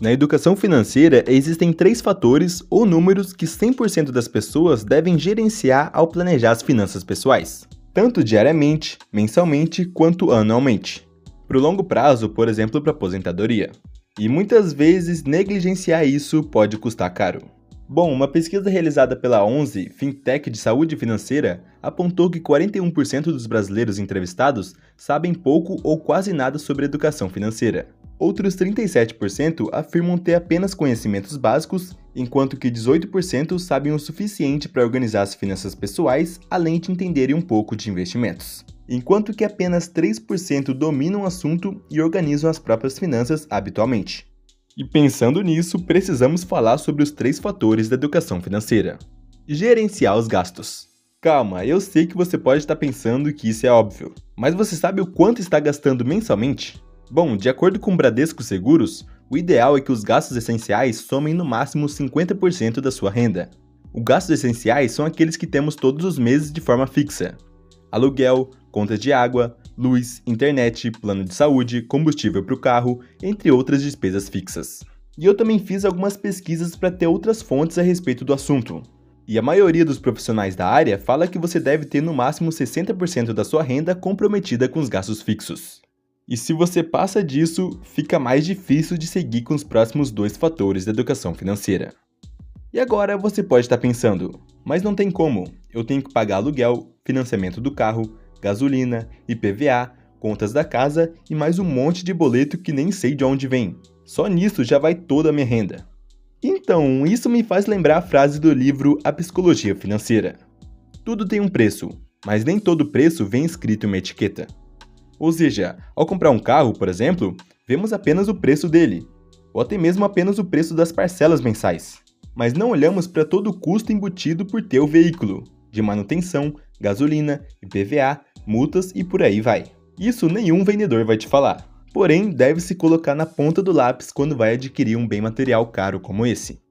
Na educação financeira, existem 3 fatores ou números que 100% das pessoas devem gerenciar ao planejar as finanças pessoais, tanto diariamente, mensalmente quanto anualmente. Para o longo prazo, por exemplo, para a aposentadoria. E muitas vezes negligenciar isso pode custar caro. Bom, uma pesquisa realizada pela 11, Fintech de Saúde Financeira, apontou que 41% dos brasileiros entrevistados sabem pouco ou quase nada sobre educação financeira. Outros 37% afirmam ter apenas conhecimentos básicos, enquanto que 18% sabem o suficiente para organizar as finanças pessoais, além de entenderem um pouco de investimentos. Enquanto que apenas 3% dominam o assunto e organizam as próprias finanças habitualmente. E pensando nisso, precisamos falar sobre os 3 fatores da educação financeira. Gerenciar os gastos. Calma, eu sei que você pode estar pensando que isso é óbvio, mas você sabe o quanto está gastando mensalmente? Bom, de acordo com o Bradesco Seguros, o ideal é que os gastos essenciais somem no máximo 50% da sua renda. Os gastos essenciais são aqueles que temos todos os meses de forma fixa. Aluguel, contas de água, luz, internet, plano de saúde, combustível para o carro, entre outras despesas fixas. E eu também fiz algumas pesquisas para ter outras fontes a respeito do assunto. E a maioria dos profissionais da área fala que você deve ter no máximo 60% da sua renda comprometida com os gastos fixos. E se você passa disso, fica mais difícil de seguir com os próximos 2 fatores da educação financeira. E agora você pode estar pensando, mas não tem como, eu tenho que pagar aluguel, financiamento do carro, gasolina, IPVA, contas da casa e mais um monte de boleto que nem sei de onde vem. Só nisso já vai toda a minha renda. Então, isso me faz lembrar a frase do livro A Psicologia Financeira. Tudo tem um preço, mas nem todo preço vem escrito em uma etiqueta. Ou seja, ao comprar um carro, por exemplo, vemos apenas o preço dele, ou até mesmo apenas o preço das parcelas mensais. Mas não olhamos para todo o custo embutido por ter o veículo, de manutenção, gasolina, IPVA, multas e por aí vai. Isso nenhum vendedor vai te falar, porém deve-se colocar na ponta do lápis quando vai adquirir um bem material caro como esse.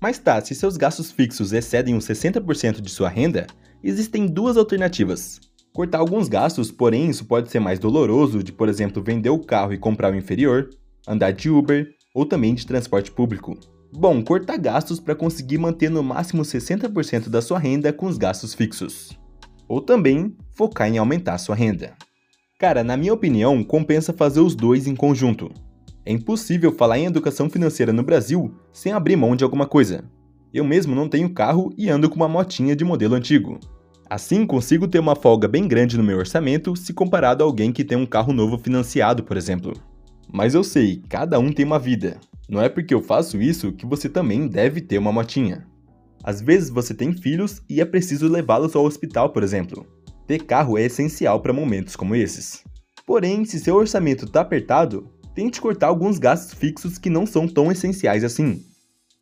Mas tá, se seus gastos fixos excedem os 60% de sua renda, existem 2 alternativas. Cortar alguns gastos, porém isso pode ser mais doloroso de, por exemplo, vender o carro e comprar o inferior, andar de Uber ou também de transporte público. Bom, cortar gastos para conseguir manter no máximo 60% da sua renda com os gastos fixos. Ou também focar em aumentar sua renda. Cara, na minha opinião, compensa fazer os 2 em conjunto. É impossível falar em educação financeira no Brasil sem abrir mão de alguma coisa. Eu mesmo não tenho carro e ando com uma motinha de modelo antigo. Assim, consigo ter uma folga bem grande no meu orçamento se comparado a alguém que tem um carro novo financiado, por exemplo. Mas eu sei, cada um tem uma vida. Não é porque eu faço isso que você também deve ter uma motinha. Às vezes você tem filhos e é preciso levá-los ao hospital, por exemplo. Ter carro é essencial para momentos como esses. Porém, se seu orçamento está apertado, tente cortar alguns gastos fixos que não são tão essenciais assim.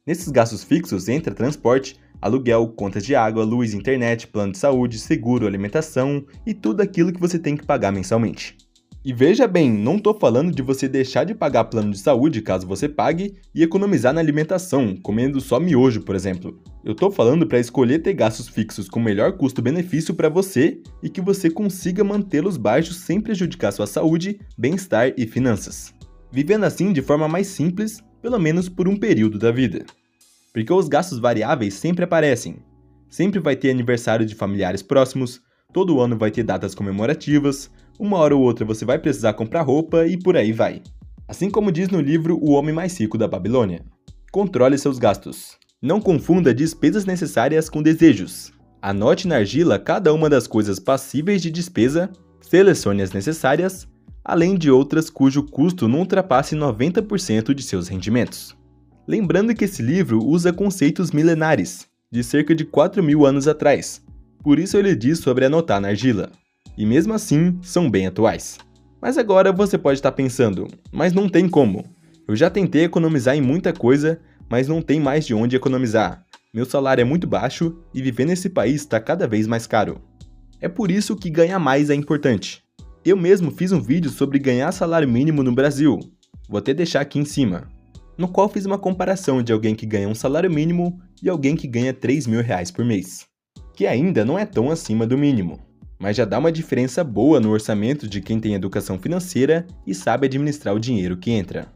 Nesses gastos fixos entra transporte, aluguel, contas de água, luz, internet, plano de saúde, seguro, alimentação e tudo aquilo que você tem que pagar mensalmente. E veja bem, não estou falando de você deixar de pagar plano de saúde caso você pague e economizar na alimentação, comendo só miojo, por exemplo. Eu estou falando para escolher ter gastos fixos com melhor custo-benefício para você e que você consiga mantê-los baixos sem prejudicar sua saúde, bem-estar e finanças. Vivendo assim de forma mais simples, pelo menos por um período da vida. Porque os gastos variáveis sempre aparecem. Sempre vai ter aniversário de familiares próximos, todo ano vai ter datas comemorativas, uma hora ou outra você vai precisar comprar roupa e por aí vai. Assim como diz no livro O Homem Mais Rico da Babilônia. Controle seus gastos. Não confunda despesas necessárias com desejos. Anote na argila cada uma das coisas passíveis de despesa, selecione as necessárias, além de outras cujo custo não ultrapasse 90% de seus rendimentos. Lembrando que esse livro usa conceitos milenares, de cerca de 4.000 anos atrás, por isso ele diz sobre anotar na argila. E mesmo assim, são bem atuais. Mas agora você pode estar pensando, mas não tem como. Eu já tentei economizar em muita coisa, mas não tem mais de onde economizar. Meu salário é muito baixo e viver nesse país está cada vez mais caro. É por isso que ganhar mais é importante. Eu mesmo fiz um vídeo sobre ganhar salário mínimo no Brasil, vou até deixar aqui em cima, no qual fiz uma comparação de alguém que ganha um salário mínimo e alguém que ganha R$3.000 por mês, que ainda não é tão acima do mínimo, mas já dá uma diferença boa no orçamento de quem tem educação financeira e sabe administrar o dinheiro que entra.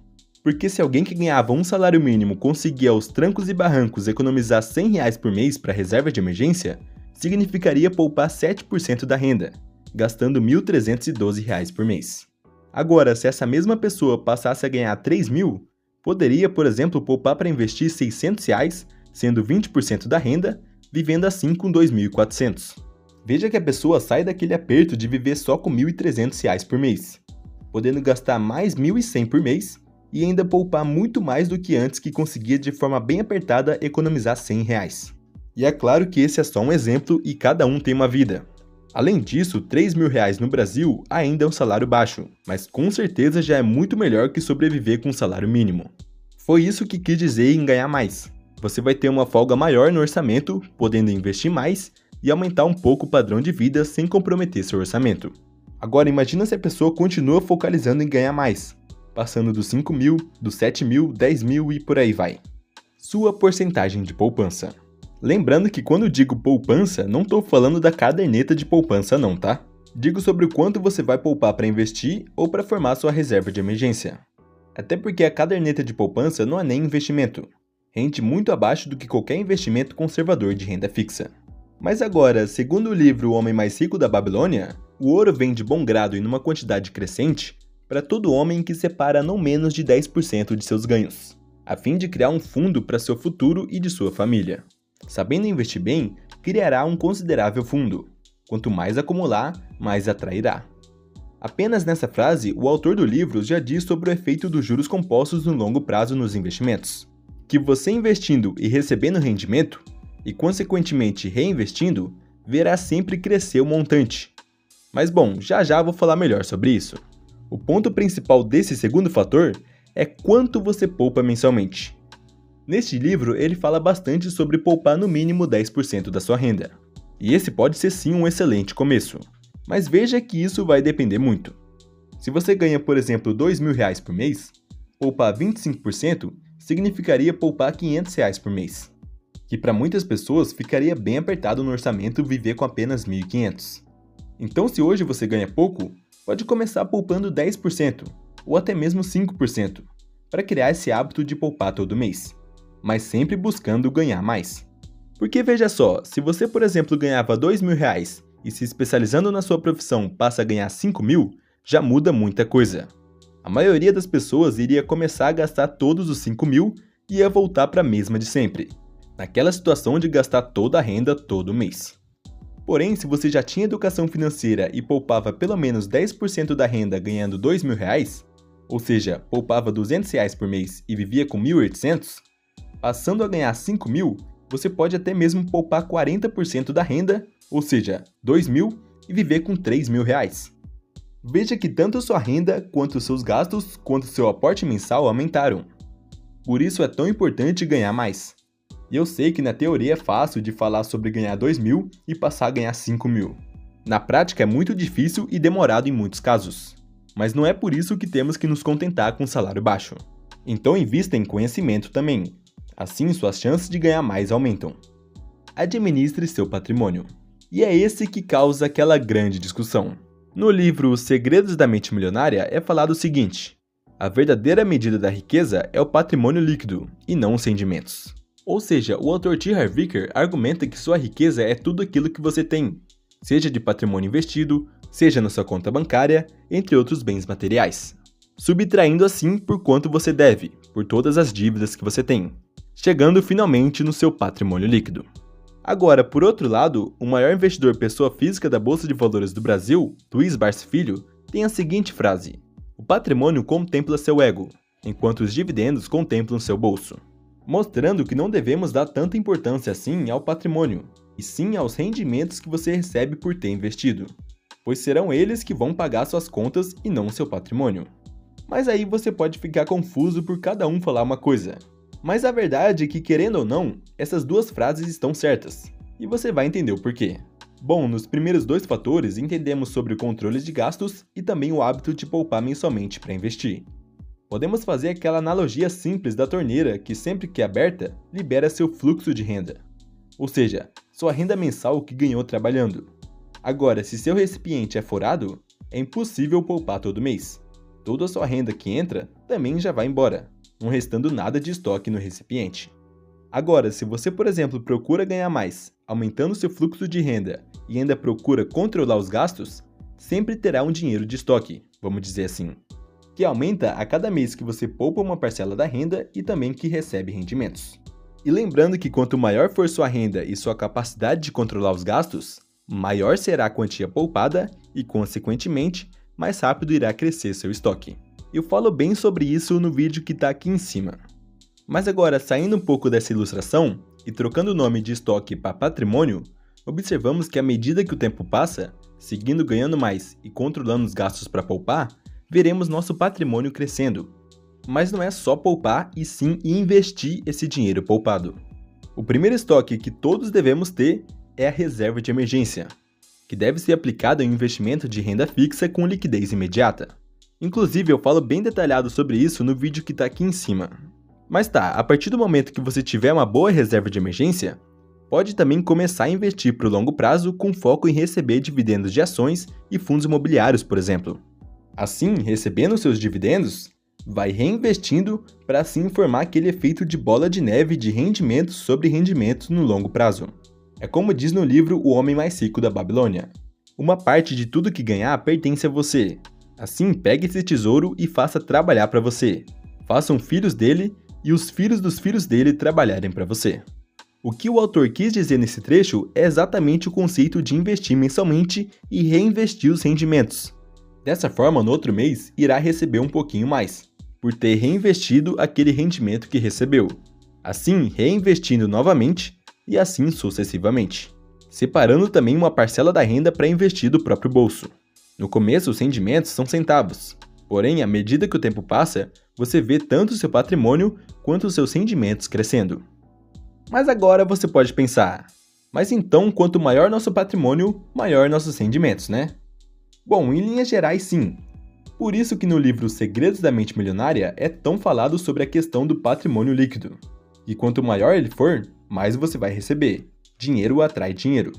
Porque se alguém que ganhava um salário mínimo conseguia aos trancos e barrancos economizar R$ 100 por mês para reserva de emergência, significaria poupar 7% da renda, gastando R$ 1.312 por mês. Agora, se essa mesma pessoa passasse a ganhar R$ 3.000, poderia, por exemplo, poupar para investir R$ 600, sendo 20% da renda, vivendo assim com R$ 2.400. Veja que a pessoa sai daquele aperto de viver só com R$ 1.300 por mês, podendo gastar mais R$ 1.100 por mês e ainda poupar muito mais do que antes, que conseguia de forma bem apertada economizar R$ 100. E é claro que esse é só um exemplo e cada um tem uma vida. Além disso, R$ 3.000 no Brasil ainda é um salário baixo, mas com certeza já é muito melhor que sobreviver com um salário mínimo. Foi isso que quis dizer em ganhar mais. Você vai ter uma folga maior no orçamento, podendo investir mais e aumentar um pouco o padrão de vida sem comprometer seu orçamento. Agora imagina se a pessoa continua focalizando em ganhar mais, passando dos 5.000, dos 7.000, 10.000 e por aí vai. Sua porcentagem de poupança. Lembrando que quando digo poupança, não estou falando da caderneta de poupança não, tá? Digo sobre o quanto você vai poupar para investir ou para formar sua reserva de emergência. Até porque a caderneta de poupança não é nem investimento. Rende muito abaixo do que qualquer investimento conservador de renda fixa. Mas agora, segundo o livro O Homem Mais Rico da Babilônia, o ouro vem de bom grado e numa quantidade crescente para todo homem que separa não menos de 10% de seus ganhos, a fim de criar um fundo para seu futuro e de sua família. Sabendo investir bem, criará um considerável fundo. Quanto mais acumular, mais atrairá. Apenas nessa frase, o autor do livro já diz sobre o efeito dos juros compostos no longo prazo nos investimentos. Que você investindo e recebendo rendimento, e consequentemente reinvestindo, verá sempre crescer o montante. Mas bom, já vou falar melhor sobre isso. O ponto principal desse segundo fator é quanto você poupa mensalmente. Neste livro, ele fala bastante sobre poupar no mínimo 10% da sua renda. E esse pode ser sim um excelente começo. Mas veja que isso vai depender muito. Se você ganha, por exemplo, R$ 2.000 por mês, poupar 25% significaria poupar R$ 500 por mês. Que para muitas pessoas ficaria bem apertado no orçamento viver com apenas R$ 1.500. Então se hoje você ganha pouco, pode começar poupando 10% ou até mesmo 5%, para criar esse hábito de poupar todo mês. Mas sempre buscando ganhar mais. Porque veja só, se você, por exemplo, ganhava R$ 2.000 e se especializando na sua profissão passa a ganhar R$ 5.000, já muda muita coisa. A maioria das pessoas iria começar a gastar todos os R$ 5.000 e ia voltar para a mesma de sempre, naquela situação de gastar toda a renda todo mês. Porém, se você já tinha educação financeira e poupava pelo menos 10% da renda ganhando R$ 2.000, ou seja, poupava R$ 200 por mês e vivia com R$ 1.800, passando a ganhar R$ 5.000, você pode até mesmo poupar 40% da renda, ou seja, R$ 2.000, e viver com R$ 3.000. Veja que tanto sua renda, quanto seus gastos, quanto seu aporte mensal aumentaram. Por isso é tão importante ganhar mais. E eu sei que na teoria é fácil de falar sobre ganhar R$ 2.000 e passar a ganhar R$ 5.000. Na prática é muito difícil e demorado em muitos casos. Mas não é por isso que temos que nos contentar com um salário baixo. Então invista em conhecimento também. Assim, suas chances de ganhar mais aumentam. Administre seu patrimônio. E é esse que causa aquela grande discussão. No livro Os Segredos da Mente Milionária é falado o seguinte: a verdadeira medida da riqueza é o patrimônio líquido, e não os rendimentos. Ou seja, o autor T. Harv Eker argumenta que sua riqueza é tudo aquilo que você tem, seja de patrimônio investido, seja na sua conta bancária, entre outros bens materiais. Subtraindo assim por quanto você deve, por todas as dívidas que você tem, chegando finalmente no seu patrimônio líquido. Agora, por outro lado, o maior investidor pessoa física da Bolsa de Valores do Brasil, Luiz Barsi Filho, tem a seguinte frase: o patrimônio contempla seu ego, enquanto os dividendos contemplam seu bolso. Mostrando que não devemos dar tanta importância assim ao patrimônio, e sim aos rendimentos que você recebe por ter investido, pois serão eles que vão pagar suas contas e não seu patrimônio. Mas aí você pode ficar confuso por cada um falar uma coisa. Mas a verdade é que, querendo ou não, essas duas frases estão certas, e você vai entender o porquê. Bom, nos primeiros dois fatores entendemos sobre o controle de gastos e também o hábito de poupar mensalmente para investir. Podemos fazer aquela analogia simples da torneira que sempre que é aberta, libera seu fluxo de renda. Ou seja, sua renda mensal que ganhou trabalhando. Agora, se seu recipiente é furado, é impossível poupar todo mês. Toda a sua renda que entra também já vai embora. não restando nada de estoque no recipiente. Agora, se você, por exemplo, procura ganhar mais, aumentando seu fluxo de renda e ainda procura controlar os gastos, sempre terá um dinheiro de estoque, vamos dizer assim, que aumenta a cada mês que você poupa uma parcela da renda e também que recebe rendimentos. E lembrando que quanto maior for sua renda e sua capacidade de controlar os gastos, maior será a quantia poupada e, consequentemente, mais rápido irá crescer seu estoque. Eu falo bem sobre isso no vídeo que está aqui em cima. Mas agora, saindo um pouco dessa ilustração e trocando o nome de estoque para patrimônio, observamos que à medida que o tempo passa, seguindo ganhando mais e controlando os gastos para poupar, veremos nosso patrimônio crescendo. Mas não é só poupar e sim investir esse dinheiro poupado. O primeiro estoque que todos devemos ter é a reserva de emergência, que deve ser aplicada em um investimento de renda fixa com liquidez imediata. Inclusive, eu falo bem detalhado sobre isso no vídeo que está aqui em cima. Mas tá, a partir do momento que você tiver uma boa reserva de emergência, pode também começar a investir para o longo prazo com foco em receber dividendos de ações e fundos imobiliários, por exemplo. Assim, recebendo seus dividendos, vai reinvestindo para assim formar aquele efeito de bola de neve de rendimentos sobre rendimentos no longo prazo. É como diz no livro O Homem Mais Rico da Babilônia. Uma parte de tudo que ganhar pertence a você. Assim, pegue esse tesouro e faça trabalhar para você. Façam filhos dele e os filhos dos filhos dele trabalharem para você. O que o autor quis dizer nesse trecho é exatamente o conceito de investir mensalmente e reinvestir os rendimentos. Dessa forma, no outro mês, irá receber um pouquinho mais, por ter reinvestido aquele rendimento que recebeu. Assim, reinvestindo novamente e assim sucessivamente. Separando também uma parcela da renda para investir do próprio bolso. No começo, os rendimentos são centavos. Porém, à medida que o tempo passa, você vê tanto o seu patrimônio quanto os seus rendimentos crescendo. Mas agora você pode pensar, mas então quanto maior nosso patrimônio, maior nossos rendimentos, né? Bom, em linhas gerais sim. Por isso que no livro Segredos da Mente Milionária é tão falado sobre a questão do patrimônio líquido. E quanto maior ele for, mais você vai receber. Dinheiro atrai dinheiro.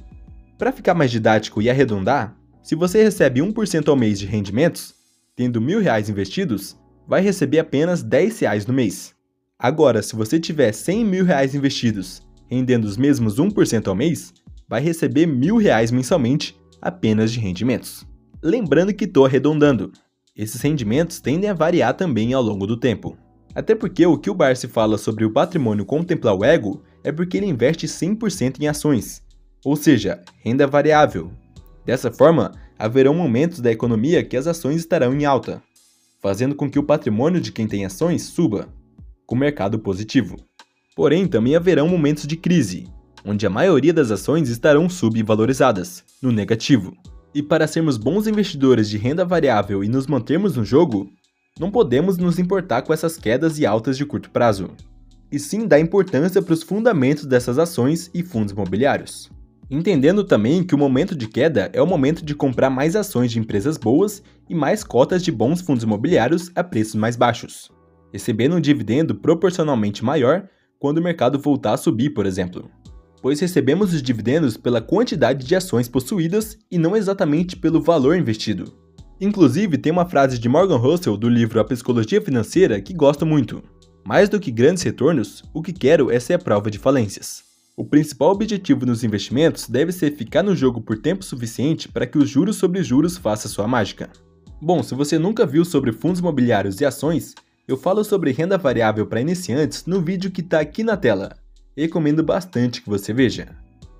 Para ficar mais didático e arredondar, se você recebe 1% ao mês de rendimentos, tendo R$1.000 investidos, vai receber apenas R$10 no mês. Agora, se você tiver R$100.000 investidos, rendendo os mesmos 1% ao mês, vai receber R$1.000 mensalmente apenas de rendimentos. Lembrando que estou arredondando. Esses rendimentos tendem a variar também ao longo do tempo. Até porque o que o Barsi fala sobre o patrimônio contemplar o ego é porque ele investe 100% em ações, ou seja, renda variável. Dessa forma, haverão momentos da economia que as ações estarão em alta, fazendo com que o patrimônio de quem tem ações suba, com mercado positivo. Porém, também haverão momentos de crise, onde a maioria das ações estarão subvalorizadas, no negativo. E para sermos bons investidores de renda variável e nos mantermos no jogo, não podemos nos importar com essas quedas e altas de curto prazo, e sim dar importância para os fundamentos dessas ações e fundos imobiliários. Entendendo também que o momento de queda é o momento de comprar mais ações de empresas boas e mais cotas de bons fundos imobiliários a preços mais baixos, recebendo um dividendo proporcionalmente maior quando o mercado voltar a subir, por exemplo. Pois recebemos os dividendos pela quantidade de ações possuídas e não exatamente pelo valor investido. Inclusive, tem uma frase de Morgan Housel do livro A Psicologia Financeira que gosto muito. Mais do que grandes retornos, o que quero é ser a prova de falências. O principal objetivo nos investimentos deve ser ficar no jogo por tempo suficiente para que os juros sobre juros façam sua mágica. Bom, se você nunca viu sobre fundos imobiliários e ações, eu falo sobre renda variável para iniciantes no vídeo que está aqui na tela. Recomendo bastante que você veja.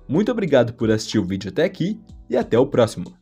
Muito obrigado por assistir o vídeo até aqui e até o próximo.